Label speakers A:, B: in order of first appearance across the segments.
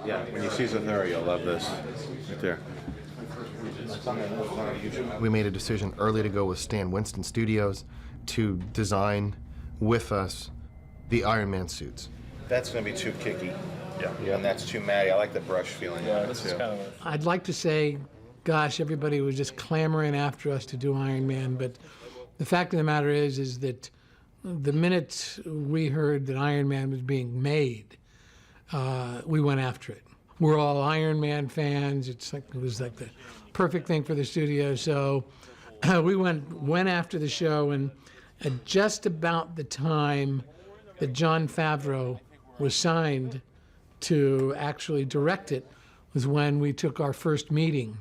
A: Yeah, when you see Zathura, you'll love this. Right there.
B: We made a decision early to go with Stan Winston Studios to design with us the Iron Man suits.
A: That's going to be too kicky.
C: Yeah.
A: And that's too matty. I like the brush feeling.
C: Yeah, this is kind of
D: I'd like to say, gosh, everybody was just clamoring after us to do Iron Man, but the fact of the matter is that the minute we heard that Iron Man was being made, we went after it. We're all Iron Man fans. It was like the perfect thing for the studio. So we went after the show, and at just about the time that Jon Favreau was signed to actually direct it was when we took our first meeting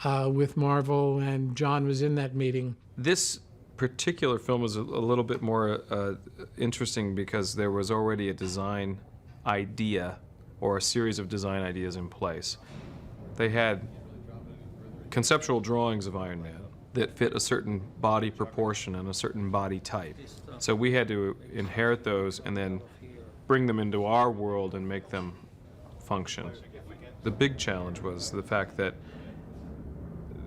D: with Marvel, and Jon was in that meeting.
C: This particular film was a little bit more interesting because there was already a design idea or a series of design ideas in place. They had conceptual drawings of Iron Man that fit a certain body proportion and a certain body type. So we had to inherit those and then bring them into our world and make them function. The big challenge was the fact that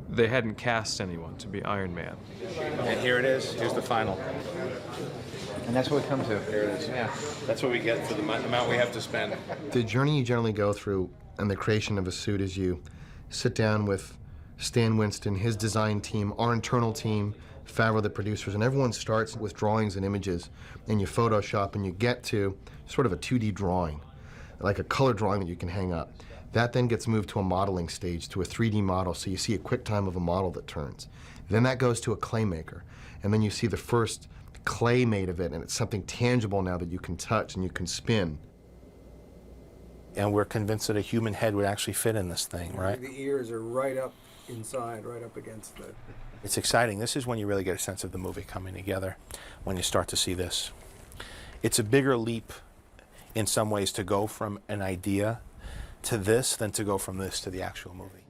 C: they hadn't cast anyone to be Iron Man.
A: And here it is. Here's the final.
E: And that's what we come to.
A: Here it is. Yeah. That's what we get for the amount we have to spend.
B: The journey you generally go through in the creation of a suit is you sit down with Stan Winston, his design team, our internal team, Favreau, the producers, and everyone starts with drawings and images, and you Photoshop, and you get to sort of a 2D drawing, like a color drawing that you can hang up. That then gets moved to a modeling stage, to a 3D model, so you see a quick time of a model that turns. Then that goes to a clay maker, and then you see the first clay made of it, and it's something tangible now that you can touch and you can spin.
A: And we're convinced that a human head would actually fit in this thing, right?
F: The ears are right up inside, right up against the...
A: It's exciting. This is when you really get a sense of the movie coming together, when you start to see this. It's a bigger leap in some ways to go from an idea to this than to go from this to the actual movie.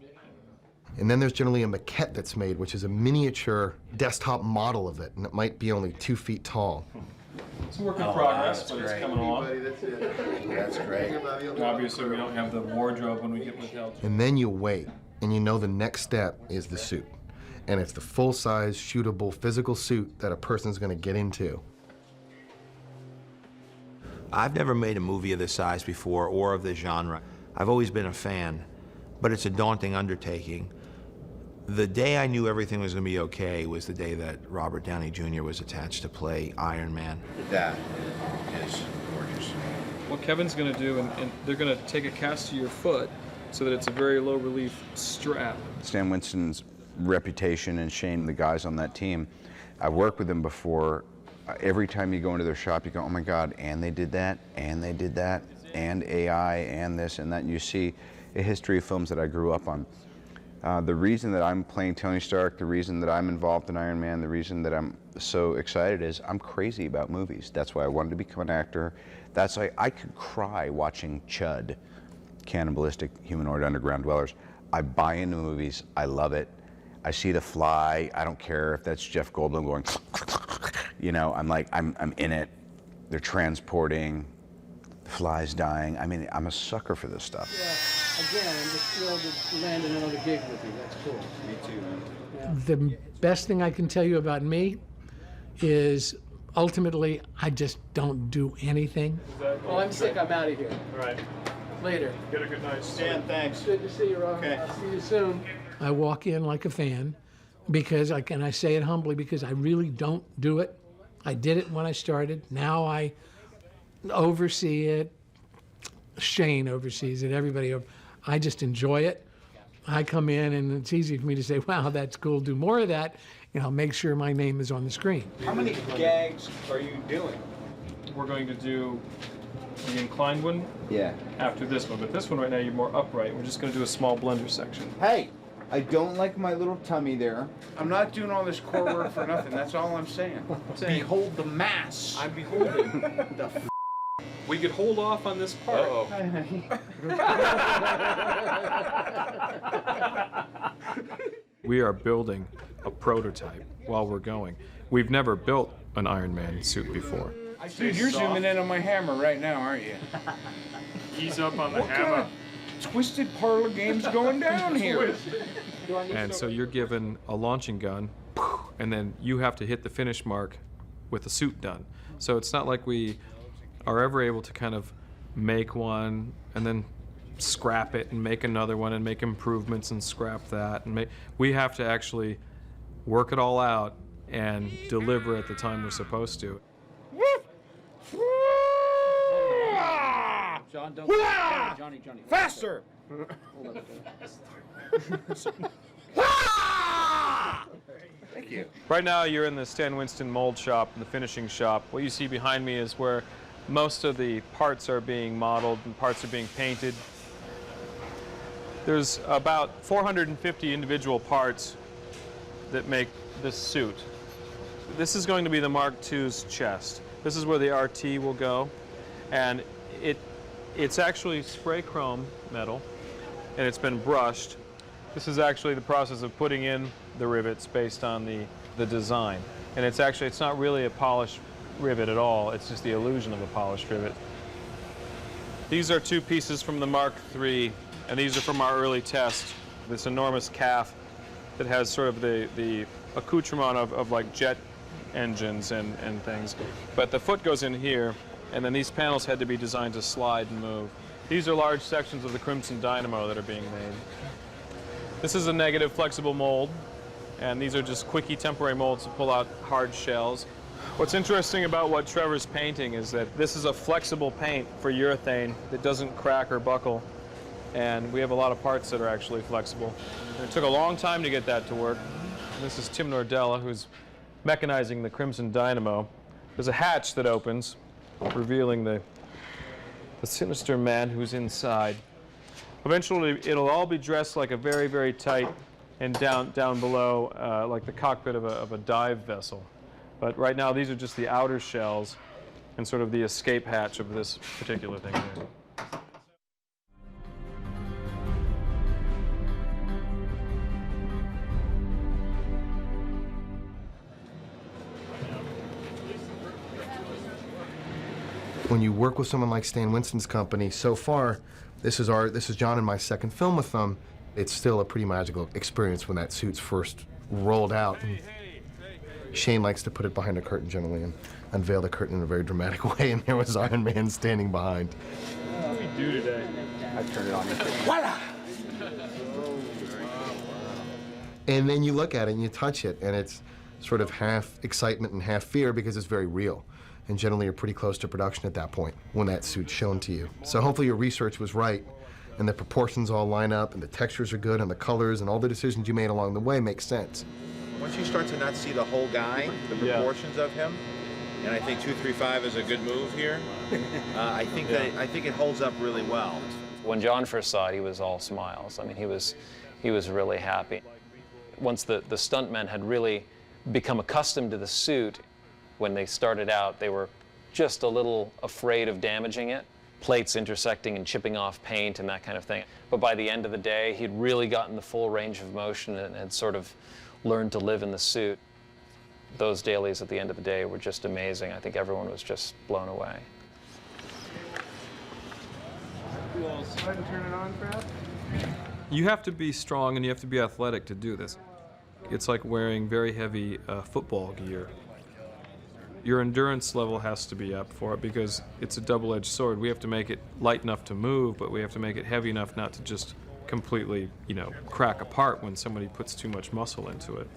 B: And then there's generally a maquette that's made, which is a miniature desktop model of it, and it might be only 2 feet tall.
C: It's a work in progress, but it's coming along.
A: That's great.
C: Obviously, we don't have the wardrobe when we get with Elton.
B: And then you wait, and you know the next step is the suit. And it's the full-size, shootable, physical suit that a person's going to get into.
G: I've never made a movie of this size before or of this genre. I've always been a fan, but it's a daunting undertaking. The day I knew everything was going to be okay was the day that Robert Downey Jr. was attached to play Iron Man.
A: That is gorgeous.
C: What Kevin's going to do, and they're going to take a cast to your foot so that it's a very low relief strap.
E: Stan Winston's reputation and Shane, the guys on that team, I've worked with them before. Every time you go into their shop, you go, oh my God, and they did that, and they did that, and AI, and this and that, and you see a history of films that I grew up on. The reason that I'm playing Tony Stark, the reason that I'm involved in Iron Man, the reason that I'm so excited is I'm crazy about movies. That's why I wanted to become an actor. That's why I could cry watching Chud, Cannibalistic Humanoid Underground Dwellers. I buy into movies, I love it. I see The Fly, I don't care if that's Jeff Goldblum going, you know, I'm like, I'm in it. They're transporting, the fly's dying. I mean, I'm a sucker for this stuff.
D: Yeah, again, I'm just thrilled to land another gig with you. That's cool.
C: Me too, man.
D: Yeah. The best thing I can tell you about me is ultimately I just don't do anything. Well, I'm sick. I'm out of here.
C: All right.
D: Later.
C: Get a good night.
A: Stan, thanks.
D: Good to see you, Rob.
A: Okay.
D: I'll see you soon. I walk in like a fan because I say it humbly because I really don't do it. I did it when I started. Now I oversee it. Shane oversees it. Everybody. I just enjoy it. I come in and it's easy for me to say, wow, that's cool. Do more of that. You know, make sure my name is on the screen.
F: How many gags are you doing?
C: We're going to do the inclined one after this one, but this one right now you're more upright. We're just going to do a small blender section.
E: Hey, I don't like my little tummy there.
F: I'm not doing all this core work for nothing. That's all I'm saying. Behold the mass. I'm beholding the
C: We could hold off on this part. We are building a prototype while we're going. We've never built an Iron Man suit before.
F: Dude, you're zooming in on my hammer right now, aren't you?
C: Ease up on the hammer.
F: twisted parlor games going down here?
C: And so you're given a launching gun, and then you have to hit the finish mark with the suit done. So it's not like we are ever able to kind of make one and then scrap it and make another one and make improvements and scrap that. And we have to actually work it all out and deliver at the time we're supposed to.
F: John, don't. Johnny. Faster! Thank you.
C: Right now you're in the Stan Winston mold shop, the finishing shop. What you see behind me is where most of the parts are being modeled and parts are being painted. There's about 450 individual parts that make this suit. This is going to be the Mark II's chest. This is where the RT will go, and it's actually spray chrome metal, and it's been brushed. This is actually the process of putting in the rivets based on the design. And it's not really a polished rivet at all, it's just the illusion of a polished rivet. These are two pieces from the Mark III, and these are from our early test. This enormous calf that has sort of the accoutrement of like jet engines and things. But the foot goes in here, and then these panels had to be designed to slide and move. These are large sections of the Crimson Dynamo that are being made. This is a negative flexible mold, and these are just quickie temporary molds to pull out hard shells. What's interesting about what Trevor's painting is that this is a flexible paint for urethane that doesn't crack or buckle, and we have a lot of parts that are actually flexible. And it took a long time to get that to work. And this is Tim Nordella, who's mechanizing the Crimson Dynamo. There's a hatch that opens, revealing the sinister man who's inside. Eventually, it'll all be dressed like a very, very tight and down below, like the cockpit of a dive vessel. But right now, these are just the outer shells and sort of the escape hatch of this particular thing here.
B: When you work with someone like Stan Winston's company, so far, this is John and my second film with them. It's still a pretty magical experience when that suit's first rolled out. Shane likes to put it behind a curtain generally and unveil the curtain in a very dramatic way, and there was Iron Man standing behind.
C: What do we do today?
F: I turned it on. Voila!
B: And then you look at it and you touch it, and it's sort of half excitement and half fear because it's very real. And generally you're pretty close to production at that point when that suit's shown to you. So hopefully your research was right, and the proportions all line up, and the textures are good, and the colors, and all the decisions you made along the way make sense.
H: Once you start to not see the whole guy, the proportions of him, and I think 235 is a good move here. I think it holds up really well.
I: When John first saw it, he was all smiles. I mean, he was really happy. Once the stuntmen had really become accustomed to the suit, when they started out, they were just a little afraid of damaging it. Plates intersecting and chipping off paint and that kind of thing. But by the end of the day, he'd really gotten the full range of motion and had sort of learned to live in the suit. Those dailies at the end of the day were just amazing. I think everyone was just blown away.
C: You have to be strong and you have to be athletic to do this. It's like wearing very heavy football gear. Your endurance level has to be up for it because it's a double-edged sword. We have to make it light enough to move, but we have to make it heavy enough not to just completely, crack apart when somebody puts too much muscle into it.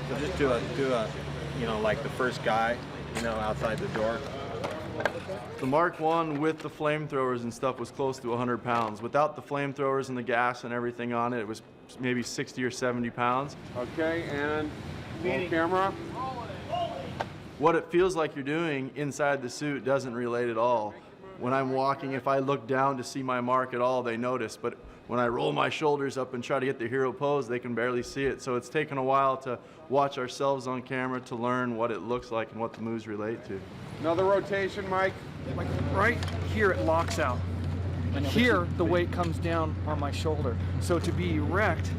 J: So just do a, like the first guy, outside the door.
K: The Mark I with the flamethrowers and stuff was close to 100 pounds. Without the flamethrowers and the gas and everything on it, it was maybe 60 or 70 pounds.
F: Okay, and roll camera.
K: What it feels like you're doing inside the suit doesn't relate at all. When I'm walking, if I look down to see my mark at all, they notice. But when I roll my shoulders up and try to get the hero pose, they can barely see it. So it's taken a while to watch ourselves on camera to learn what it looks like and what the moves relate to.
F: Another rotation, Mike.
L: Like right here it locks out. Here the weight comes down on my shoulder. So to be erect,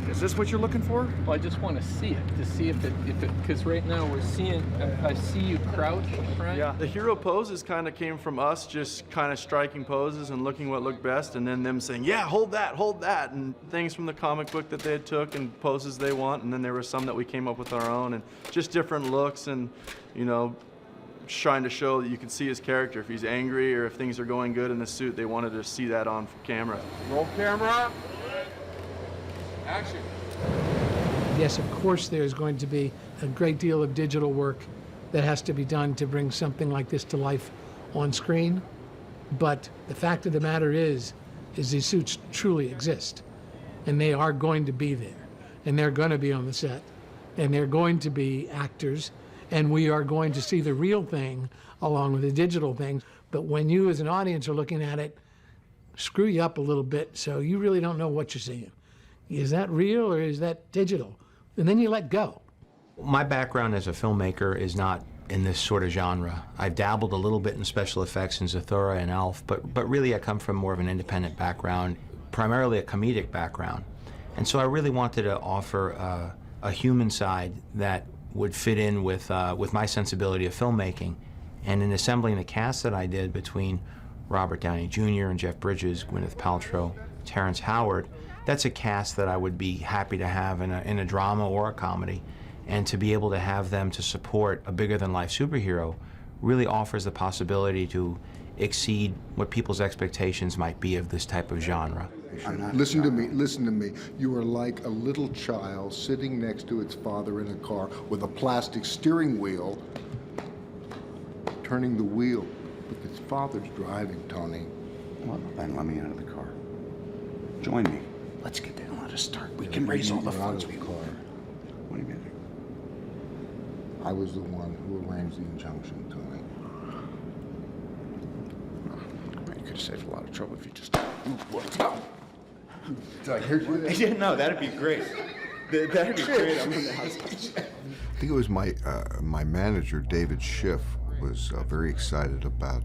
L: Is this what you're looking for?
M: Well, I just want to see it, to see if it, because right now we're seeing, I see you crouch, right?
K: Yeah. The hero poses kind of came from us just kind of striking poses and looking what looked best, and then them saying, yeah, hold that, and things from the comic book that they had took and poses they want, and then there were some that we came up with our own, and just different looks, and, you know, trying to show that you can see his character. If he's angry or if things are going good in the suit, they wanted to see that on camera.
F: Roll camera. Action.
D: Yes, of course there's going to be a great deal of digital work that has to be done to bring something like this to life on screen. But the fact of the matter is these suits truly exist. And they are going to be there. And they're going to be on the set. And they're going to be actors. And we are going to see the real thing along with the digital thing. But when you as an audience are looking at it, screw you up a little bit so you really don't know what you're seeing. Is that real or is that digital? And then you let go.
G: My background as a filmmaker is not in this sort of genre. I've dabbled a little bit in special effects in Zathura and Elf, but really I come from more of an independent background, primarily a comedic background. And so I really wanted to offer a human side that would fit in with my sensibility of filmmaking. And in assembling the cast that I did between Robert Downey Jr. and Jeff Bridges, Gwyneth Paltrow, Terrence Howard, that's a cast that I would be happy to have in a drama or a comedy. And to be able to have them to support a bigger-than-life superhero really offers the possibility to exceed what people's expectations might be of this type of genre.
N: Listen to me. You are like a little child sitting next to its father in a car with a plastic steering wheel, turning the wheel, but its father's driving, Tony.
E: Well, then let me out of the car. Join me. Let's get there and let us start. We can raise all the funds we can. What do you mean?
N: I was the one who arranged the injunction, Tony.
H: You could have saved a lot of trouble if you just... Oh.
N: Did I hear you?
H: Yeah, no, that'd be great. That'd be great. I'm in the house.
N: I think it was my manager, David Schiff, was very excited about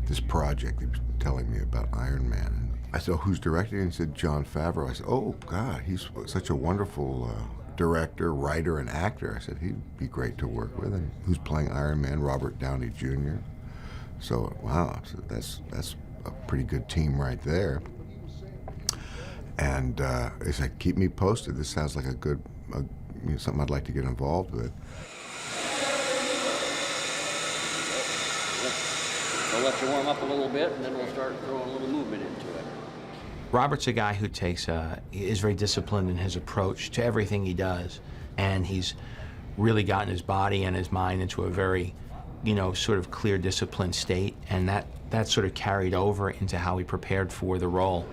N: this project. He was telling me about Iron Man. And I said, oh, who's directing? And he said, Jon Favreau. I said, oh, God, he's such a wonderful director, writer, and actor. I said, he'd be great to work with. And who's playing Iron Man? Robert Downey Jr. So, wow, so that's a pretty good team right there. And he said, keep me posted. This sounds like a good, something I'd like to get involved with.
O: We'll let you warm up a little bit, and then we'll start throwing a little movement into it.
G: Robert's a guy who is very disciplined in his approach to everything he does. And he's really gotten his body and his mind into a very, sort of clear, disciplined state. And that sort of carried over into how he prepared for the role.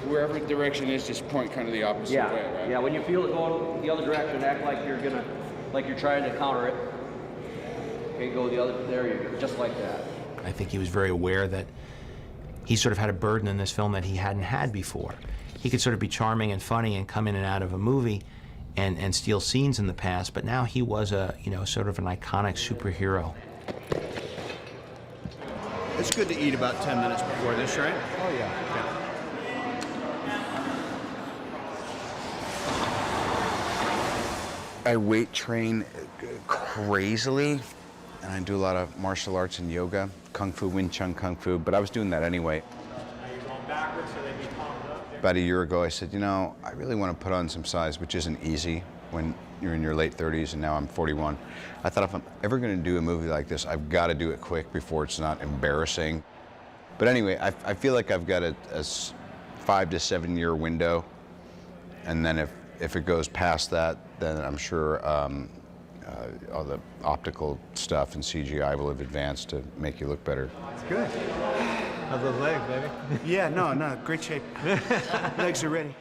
F: Wherever direction is, just point kind of the opposite way, right?
O: Yeah, when you feel it going the other direction, act like you're trying to counter it. Okay, go the other, there you go, just like that.
G: I think he was very aware that he sort of had a burden in this film that he hadn't had before. He could sort of be charming and funny and come in and out of a movie and steal scenes in the past, but now he was sort of an iconic superhero.
F: It's good to eat about 10 minutes before this, right?
B: Oh, yeah.
F: Okay.
E: I weight train crazily, and I do a lot of martial arts and yoga, Kung Fu, Wing Chun Kung Fu, but I was doing that anyway. About a year ago, I said, I really want to put on some size, which isn't easy when you're in your late 30s, and now I'm 41. I thought if I'm ever going to do a movie like this, I've got to do it quick before it's not embarrassing. But anyway, I feel like I've got a 5 to 7 year window, and then if it goes past that, then I'm sure all the optical stuff and CGI will have advanced to make you look better.
J: It's good. How's those legs, baby?
F: Yeah, no, great shape. Legs are ready.